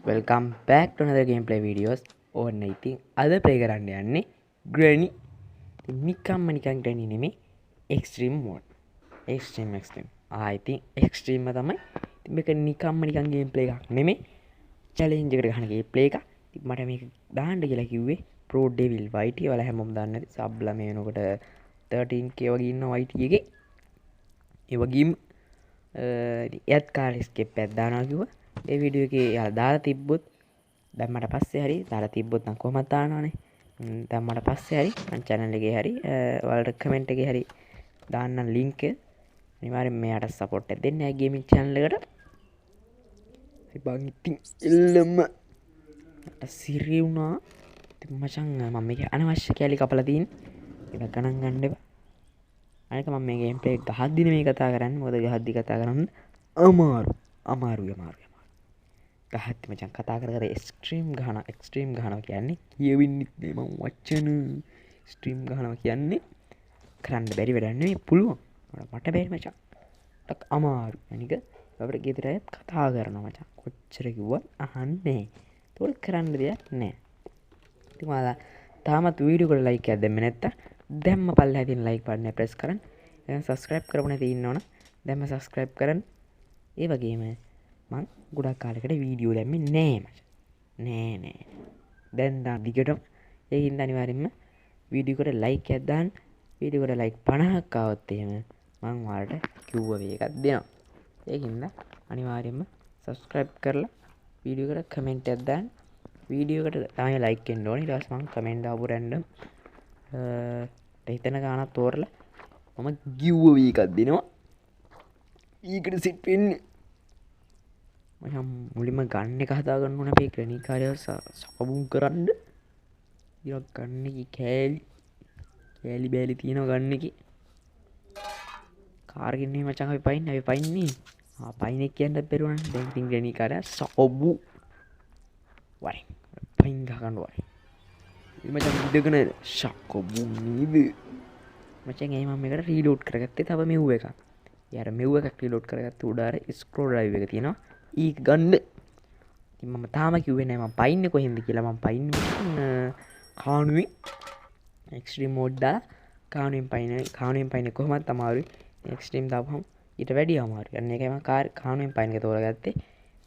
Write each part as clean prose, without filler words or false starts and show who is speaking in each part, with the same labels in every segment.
Speaker 1: Welcome back to another gameplay videos. ඕන්න ඉතින් අද ප්ලේ කරන්න යන්නේ Granny. නිකම්ම නිකන් Granny නෙමෙයි extreme mode. Extreme. ඉතින් extreme තමයි. ඉතින් මේක නිකම්ම නිකන් gameplay එකක් නෙමෙයි. challenge එකකට ගහන gameplay එකක්. ඉතින් මට මේක දාන්න කියලා කිව්වේ Pro Devil YT. ඔයාලා හැමෝම දන්නේ නැති sub ලා මේ වෙනකොට 13k වගේ ඉන්න YT එකේ. ඒ වගේම එයත් කාර් escape එකක් දානවා කිව්වා. ඒ වීඩියෝ එකේ යාලා දාලා තිබ්බොත් දැම්මට පස්සේ හරි දාලා තිබ්බොත් නම් කොහොමද දානවනේ. දැම්මට පස්සේ හරි මම channel එකේ හරි ඔයාලට comment එකේ හරි දාන්නම් link එක. අනිවාර්යෙන් මෙයාට support එක දෙන්න. ඒ gaming channel එකට. හරි බං ඉතින් එල්ලම මට සිරි වුණා. ඉතින් මචං මම මේක අනවශ්‍ය කැලි කපලා තියෙන්නේ. ඒක ගණන් ගන්න එපා. අනික මම මේ gameplay එක ගහද්දිනේ මේ කතා කරන්නේ. මොකද ගහද්දි කතා කරන්න අමාරුයි. ගහද්දි මචං කතා කර එක්ස්ට්‍රීම් ගහනවා කියන්නේ කියවෙන්නෙත් නේ මම වචන ස්ට්‍රීම් ගහනවා කියන්නේ කරන්න බැරි වැඩක් නෙමෙයි පුළුවන්. මට බැරි මචං. ටක් අමාරු. අනික අපිට ගෙදර අයත් කතා කරනවා මචං. කොච්චර කිව්වත් අහන්නේ. ඒක කරන්න දෙයක් නැහැ. ඉතින් ඔයාලා තාමත් වීඩියෝ එකට ලයික් එකක් දෙන්නේ නැත්තම් දැම්ම පල්ලෙහා තියෙන ලයික් බටන් එක ප්‍රෙස් කරන්න. එහෙනම් subscribe කරපු නැති ඉන්නවනම් දැම්ම subscribe කරන්න. ඒ වගේම මං ගොඩක් කාලෙකට වීඩියෝ දැම්මේ නෑ මචං. නෑ. දැන් දාන්න දිගටම ඒ හින්දා අනිවාර්යෙන්ම වීඩියෝ එකට ලයික් එකක් දාන්න. වීඩියෝ එකට ලයික් 50ක් ආවොත් එහෙම මං ඔයාලට කිව්ව වේ එකක් දෙනවා. ඒ හින්දා අනිවාර්යෙන්ම subscribe කරලා වීඩියෝ එකට comment එකක් දාන්න. වීඩියෝ එකට තමයි ලයික් වෙන්න ඕනේ. ඊට පස්සේ මං comment දාපු රැන්ඩම් හිතන ගානක් තෝරලා මම giveaway එකක් දෙනවා. ඊකට සිට් වෙන්නේ මම මුලින්ම ගන්න එක හදා ගන්න ඕන අපේ ග්‍රැනි කාර්යය සකබුම් කරන්න. ඊළඟ ගන්න එකේ කෑලි බෑලි තියෙනවා ගන්න එකේ. කාර් ගෙන්නේ මචං අපි පයින්නේ. පයින්නේ කියන්නත් බැරුණා. දැන් ඉතින් ග්‍රැනි කාර්යය සකබු වයි. පයින් ගහගන්න වයි. මචං ඉඳගෙන සකබු නීද මචං ඒ මම මේකට රීලෝඩ් කරගත්තේ තව මෙව් එකක්. යාර මෙව් එකක් රීලෝඩ් කරගත්තේ උඩ අර ස්ක්‍රෝල් ඩ්‍රයිව් එක තියෙනවා. ඊක ගන්න. ඉතින් මම තාම කිව්වේ නෑ මම පයින්නේ කොහෙන්ද කියලා. මම පයින්නේ කානුවේ එක්ස්ට්‍රීම් මෝඩ් දාලා කානුවෙන් පයින්නේ කොහොමද අමාරුයි. එක්ස්ට්‍රීම් දාපුවම ඊට වැඩිය අමාරුයි. අන්න ඒකයි මම කානුවෙන් පයින් එක තෝරගත්තේ.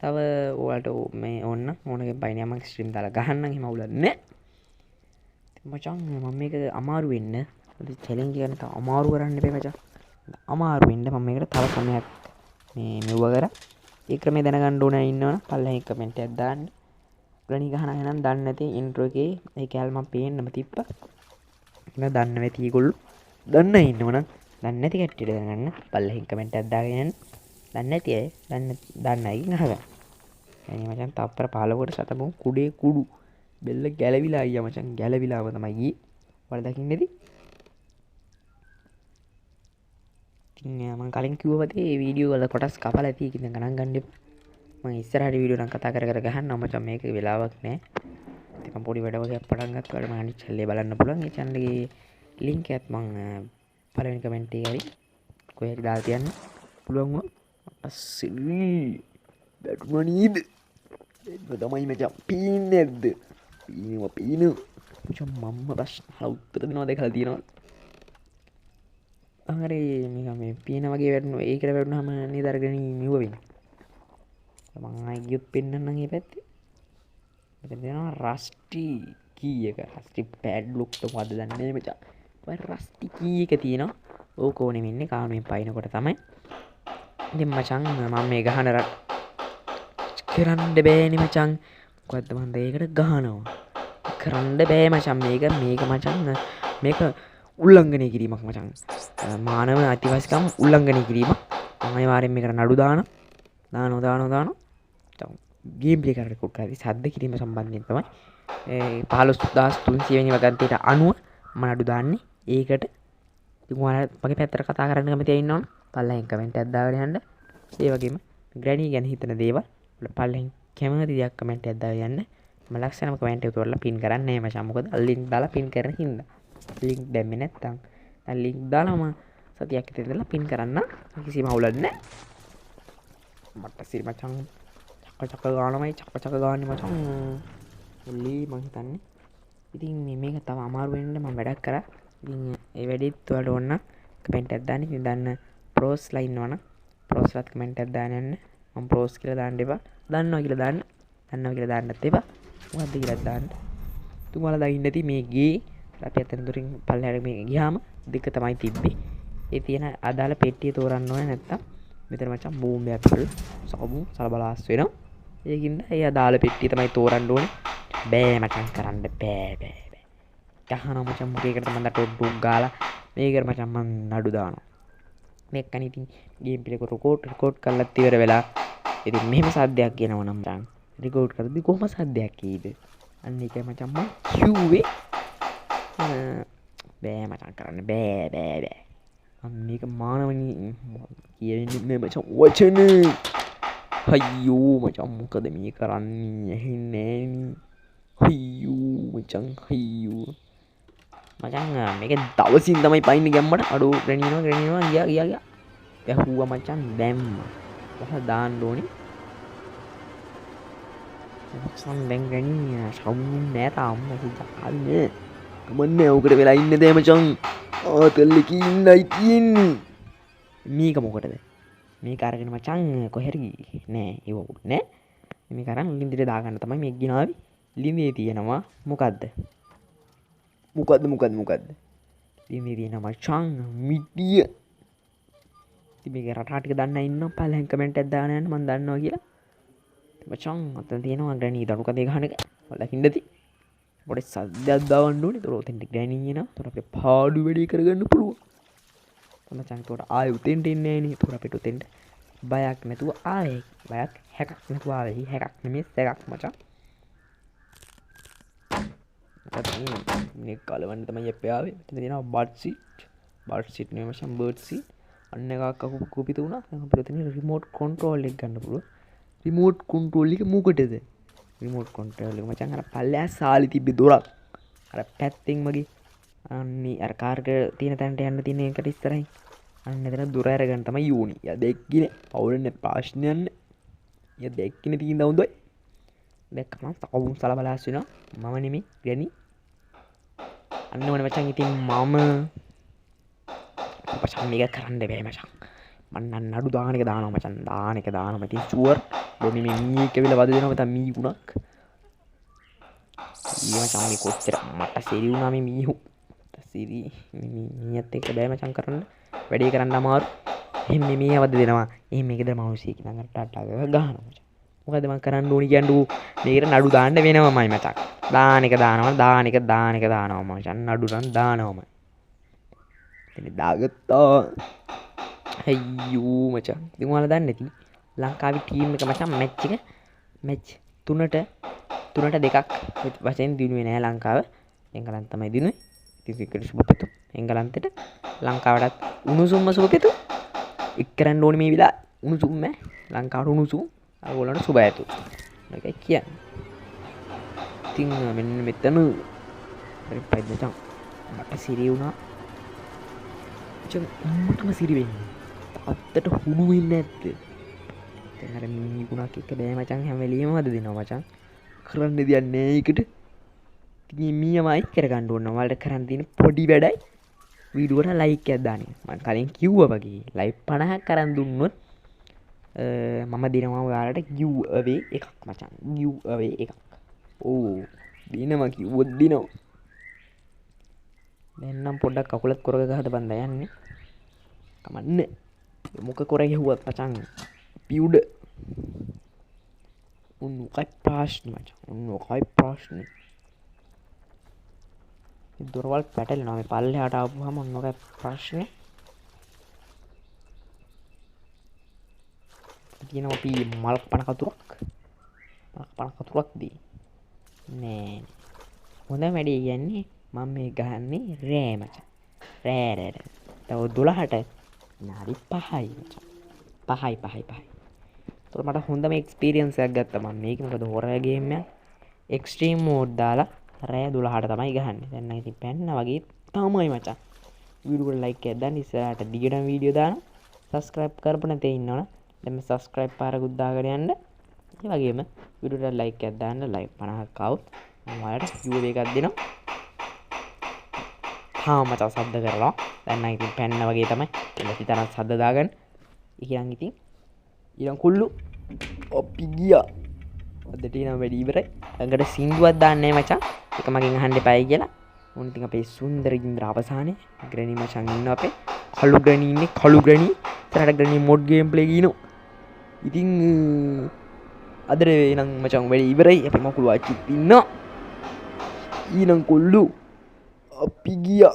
Speaker 1: තව ඔයාලට මේ ඕනකෙන් පයින්නේ මම එක්ස්ට්‍රීම් දාලා ගහන්නම් එහෙම අවුලක් නෑ. ඉතින් මචං මම මේක අමාරු වෙන්න චැලෙන්ජ් එක ගන්න අමාරු කරන්න එපා මචං. අමාරු වෙන්න මම මේකට තව ක්‍රමයක් මේ මෙව්ව කරා. ඒ ක්‍රමේ දැනගන්න ඕන ඉන්නවනම් පල්ලෙහාන් කමෙන්ට් එකක් දාන්න. ග්‍රැනි ගහන අය නම් දන්නේ නැති ඉන්ට්‍රෝ එකේ ඒ කැල් මම පේන්නම තිබ්බා. ඒක දන්නේ නැති ඒගොල්ලෝ දන්න අය ඉන්නවනම් දන්නේ නැති කට්ටියට දැනගන්න පල්ලෙහාන් කමෙන්ට් එකක් දාගෙන යන්න. දන්නේ නැති අය දන්න අය ගහගන්න. එනි මචං තප්පර 15කට සතපොන් කුඩේ කුඩු බෙල්ල ගැලවිලා අයියා මචං ගැලවිලාම තමයි ගියේ. ඔයාලා දකින්නේද? මම කලින් කිව්ව වගේ වීඩියෝ වල කොටස් කපලා ඇති ඉතින් ගණන් ගන්න එපා. මම ඉස්සරහට වීඩියෝ නම් කතා කර ගහන්නම් මචං මේක වෙලාවක් නෑ. ඉතින් මම පොඩි වැඩ වගේක් පටන් ගත්තාට මම අනිත් channel එක බලන්න පුළුවන්. ඒ channel එකේ link එකත් මම පළවෙනි comment එකේ හරි කොහේ හරි දාලා තියන්න පුළුවන් වුණා. අස්සෙලි බැටුණා නේද? ඒක තමයි මචං පීන්නේ නැද්ද? පීනවා. මචං මම්ම ප්‍රශ්න උත්තර දෙනවා දැකලා තියෙනවා. හරි මේ පීන වගේ වැටුණා. ඒකට වැටුණාම නේද අරගෙන නිව වෙන්නේ. මම ආයෙ ගියොත් පෙන්නන්නම් මේ පැත්තේ. මෙතන දෙනවා රස්ටි කී එක. රස්ටි පැඩ්ලොක් මොකද්ද දන්නේ නැහැ මචං. ඔය රස්ටි කී එක තියෙනවා. ඕක ඕනෙම ඉන්නේ කානුවෙන් පයින්නකොට තමයි. ඉතින් මචං මම මේ ගහන කරන්න බෑනේ මචං. මොකද්ද මන්ද ඒකට ගහනවා. කරන්න බෑ මචං මේක මචං මේක උල්ලංඝනය කිරීමක් මචං. මානව අයිතිවාසිකම් උල්ලංඝනය කිරීමක්. අනිවාර්යෙන් මේකට නඩු දානවා. ගේම් ප්ලේ කරලා රෙකෝඩ් කරලා සද්ද කිරීම සම්බන්ධයෙන් තමයි 15300 වෙනි වගන්තියට අනුව මම නඩු දාන්නේ. ඒකට ඉතින් ඔයාලා මගේ පැත්තට කතා කරන්න කැමති අය ඉන්නවනම් පල්ලෙන් කමෙන්ට් එකක් දාගෙන යන්න. ඒ වගේම ග්‍රැනි ගැන හිතන දේවල් පල්ලෙන් කැමති දෙයක් කමෙන්ට් එකක් දාගෙන යන්න. මම ලක්ෂණම කමෙන්ට් එක තෝරලා පින් කරන්නේ නැහැ මචං. මොකද ලින්ක් දාලා පින් කරන හින්දා. ලින්ක් දැම්මේ නැත්තම් ලින්ක් දාලාම සතියක් විතර ඉඳලා පින් කරන්න කිසිම අවුලක් නැහැ. මට සිරි මචං චක ගානමයි චක ගාන්නේ මචං මුල්ලි මං හිතන්නේ ඉතින් මේක තව අමාරු වෙන්න මම වැඩක් කරා ඉතින් ඒ වැඩිත් ඔයාලට ඕන කමෙන්ට් එකක් දාන්න ඉතින් දාන්න ප්‍රෝස්ලා ඉන්නවනම් ප්‍රෝස්ලාත් කමෙන්ට් එකක් දාන්න යන්න මම ප්‍රෝස් කියලා දාන්න එපා දන්නවා කියලා දාන්නත් එපා මොකද්ද කියලා දාන්න ඉතින් ඔයාලා දකින්න ඇති මේ ගේ අපි අතන දුරින් පල්ලෙහාට මේ ගියාම දෙක තමයි තිබ්බේ ඒ තියෙන අදාළ පෙට්ටිය තෝරන්න ඕනේ නැත්තම් මෙතන මචං බෝම්බයක් වල සබු සලබලාස් වෙනවා ඒකින්ද ඒ අදාළ පෙට්ටිය තමයි තෝරන්න ඕනේ බෑ මචං කරන්න බෑ ගහනවා මචං මුකේකට මම ඩොක් ගාලා මේකට මචං මම නඩු දානවා මේක කන ඉතින් ගේම් ප්ලේ රෙකෝඩ් කරලා ඉවර වෙලා ඉතින් මෙහෙම සද්දයක් කියනවා නම් මචං රෙකෝඩ් කරද්දි කොහොම සද්දයක් කීද අන්න ඒකයි මචං මම කිව්වේ බෑ මචං කරන්න බෑ මම මේක මානවනී කියන්නේ මචං වචන අයියෝ මචං මොකද මේ කරන්නේ ඇහෙන්නේ අයියෝ මචං අයියෝ මචං මේක දවසින් තමයි පයින්නේ ගැම්මට අඩෝ ග්‍රැනිනවා ගියා ඇහුවා මචං දැම්මා වහ දාන්න ඕනේ මචං දැන් ග්‍රැනි සවුන්නේ නෑ තාම මචං කමන්නේ උකට වෙලා ඉන්නේ දේ මචං ආතල්ලකී ඉන්නයි තියෙන්නේ මේක මොකටද මේක අරගෙන මචං කොහෙරි නෑ ඒවකුත් නෑ මේක අරන් ලින්දෙට දාගන්න තමයි මේ ගිනාවි ලින්දේ තියෙනවා මොකද්ද ලින්දේ තියෙනවා මචං මිටිය ඉතින් මේක රටා ටික දන්න ඉන්නවා පළවෙනි කමෙන්ට් එකක් දාන්න යන්න මම දන්නවා කියලා මචං අතන තියෙනවා ග්‍රැනි දණු කදේ ගහන එක ඔයාලා හින්දති පොඩි සද්දයක් දාන්න ඕනේ ඒතර ඔතෙන්ට ග්‍රැනි එනවා ඒතර අපේ පාඩු වැඩි කරගන්න පුළුවන් මචං ඒතර ආයෙ උතෙන්ට එන්නේ නෑනේ ඒතර අපිට උතෙන්ට බයක් නැතුව ආවේ බයක් හැකක් නැතුව ආවේ හැකක් නෙමෙයි සැකක් මචං මේ කලවන්න තමයි එපේ ආවේ මෙතන තියෙනවා බඩ් සීට් නෙමෙයි මචං බර්ඩ් සීට් අන්න එකක් කුපිත වුණා දැන් අපිට එතන රිමෝට් කන්ට්‍රෝල් එක ගන්න පුළුවන් රිමෝට් කන්ට්‍රෝල් එක මොකටද රිමෝට් කන්ට්‍රෝල් එක මචං අර පල්ලෙහා සාලි තිබ්බේ දොරක් අර පැත්තෙන් මගේ අන්නේ අර කාර් එක තියෙන තැනට යන්න තියෙන එකට ඉස්සරහින් අන්න එතන දොර අරගෙන තමයි යෝනි යා දෙක්කිනේ පවුලන්නේ ප්‍රශ්නයක් නෑ යා දෙක්කිනේ තියෙන හොඳයි දැක්කම තවුම් සලබලාස් වෙනවා මම නෙමෙයි ග්‍රැනි අන්න ඕනේ මචං ඉතින් මම මචං මේක කරන්න බෑ මචං මන්න නඩු දාන එක දානවා මචං දාන එක දානවා ඉතින් ෂුවර් බොනි මේ මී කෙවිල වද දෙනවා මචං මී ගුණක් ඊ මචං මේ කොච්චර මට සිරි වුණා මේ මීහු සිරි මීයත් එක්ක බෑ මචං කරන්න වැඩේ කරන්න අමාරු එහෙම මේ වද දෙනවා එහෙම මේකද මවුසි කියලා ටටා ගහනවා මචං මොකද මම කරන්න ඕනි කියන්නේ මේකට නඩු දාන්න වෙනවමයි මචං දාන එක දානවා මචං නඩු නම් දානවමයි ඉතින් දාගත්තා අයියෝ මචං ඉතින් ඔයාලා දන්නේ නැති ලංකාවේ ටීම් එක මචං මැච් තුනට දෙකක් වශයෙන් දිනුවේ නෑ ලංකාව එංගලන්ත තමයි දිනුවේ ඉතින් ක්‍රිකට් සුබපෙතු එංගලන්තෙට ලංකාවටත් උණුසුම්ම සුබපෙතු එක් කරන්න ඕනේ මේ විලා උණුසුම් ලංකාවට උණුසුම් අරගොල්ලන්ට සුබ ඇතු ඒකයි කියන්නේ ඉතින් මෙන්න මෙතන පයිද මචං මට සිරි වුණා මචං උම්මටම සිරි වෙන්නේ අත්තට හුණු වෙන්නේ නැත්තේ දැන් අර මිනිගුණක් එක්ක බෑ මචං හැම වෙලෙම වද දෙනවා මචං කරන්න දෙයක් නෑ ඒකට ඉතින් මීයමයි කරගන්න ඕන ඔයාලට කරන්න තියෙන පොඩි වැඩයි වීඩියෝට ලයික් එකක් දාන්න මම කලින් කිව්වා වගේ ලයික් 50ක් කරන් දුන්නොත් මම දෙනවා ඔයාලට give away එකක් මචං give away එකක් ඕ දිනවා කිව්වොත් දිනවා දැන් නම් පොඩ්ඩක් කකුලත් කොරක ගහද බන්දා යන්නේ කමන්නේ මොක කොර ගැහුවත් මචං පියුඩ උන්කයි ප්‍රශ්න මචං උන්කයි ප්‍රශ්න දොරවල් පැටලෙනවා මේ පල්ලෙහාට ආපුවාම උන්කයි ප්‍රශ්නේ කියනවා අපි මල් පණ කතුරක් දී නෑ හොඳ වැඩේ කියන්නේ මම මේ ගහන්නේ රෑ මචං රෑ තව 12ට නාරි 5යි මචං 5යි ඒතකොට මට හොඳම එක්ස්පීරියන්ස් එකක් ගත්තා මම මේක මොකද හොරර් ගේම් එකක් එක්ස්ට්‍රීම් මෝඩ් දාලා රෑ 12ට තමයි ගහන්නේ දැන් නම් ඉතින් පැන්න වගේ තමයි මචං වීඩියෝට ලයික් එකක් දාන්න ඉස්සරහට දිගටම වීඩියෝ දාන්න සබ්ස්ක්‍රයිබ් කරපු නැතේ ඉන්නවනේ දැන් මේ සබ්ස්ක්‍රයිබ් පාරකුත් දාගෙන යන්න ඒ වගේම විඩියෝට ලයික් එකක් දාන්න. ලයික් 50ක් આવුත් මම ඔයාලට යූ එකක් දෙනවා. තාම මචං සද්ද කරලා දැන් නම් ඉතින් පැන්න වගේ තමයි එලසි තරම් සද්ද දාගන්න. ඉතින් ඉතින් ඊළඟ කුල්ලු අපි ගියා. අදට නම් වැඩි ඉවරයි. ළඟට සින්දුවක් දාන්නේ මචං. ඒක මගෙන් අහන්න එපායි කියලා. මොන ඉතින් අපේ සුන්දර ඉන්ද්‍ර අවසානයේ ග්‍රැනි මචං ඉන්න අපේ කළු ග්‍රැනි ඉන්නේ. කළු ග්‍රැනි ඉතරට ග්‍රැනි මොඩ් ගේම් ප්ලේ කියනවා. ඉතින් අදට නම් මචං වැඩි ඉවරයි. අපි මකුළු ආච්චිත් ඉන්නවා. ඊළඟ කොල්ලු අපි ගියා.